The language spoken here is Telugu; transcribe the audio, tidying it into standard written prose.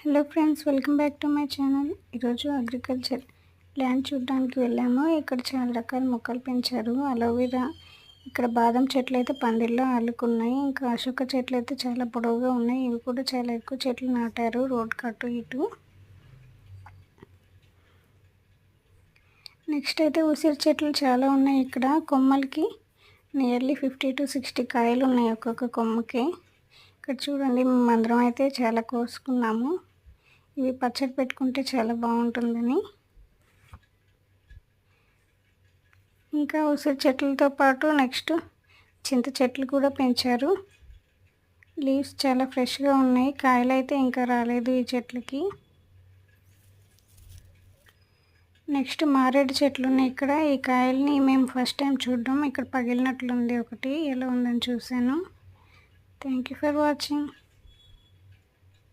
Hello friends, welcome back to my channel. ఈరోజు అగ్రికల్చర్ ల్యాండ్ చూడడానికి వెళ్ళాము. ఇక్కడ చాలా రకాల మొక్కలు పెంచారు. అలోవెరా, ఇక్కడ బాదం చెట్లు అయితే పందిర్లో అల్లుకున్నాయి. ఇంకా అశోక చెట్లు అయితే చాలా పొడవుగా ఉన్నాయి. ఇవి కూడా చాలా ఎక్కువ చెట్లు నాటారు రోడ్ కట్టు ఇటు. నెక్స్ట్ అయితే ఉసిరి చెట్లు చాలా ఉన్నాయి. ఇక్కడ కొమ్మలకి నియర్లీ 50 to 60 కాయలు ఉన్నాయి ఒక్కొక్క కొమ్మకి. ఇక్కడ చూడండి, మేము అందరం అయితే చాలా కోసుకున్నాము. ఇవి పచ్చడి పెట్టుకుంటే చాలా బాగుంటుందని. ఇంకా ఉసిరి చెట్లతో పాటు నెక్స్ట్ చింత చెట్లు కూడా పెంచారు. లీవ్స్ చాలా ఫ్రెష్గా ఉన్నాయి. కాయలు అయితే ఇంకా రాలేదు ఈ చెట్లకి. నెక్స్ట్ మారేడు చెట్లు ఉన్నాయి ఇక్కడ. ఈ కాయల్ని మేము ఫస్ట్ టైం చూడడం. ఇక్కడ పగిలినట్లుంది ఒకటి, ఎలా ఉందని చూశాను. Thank you for watching.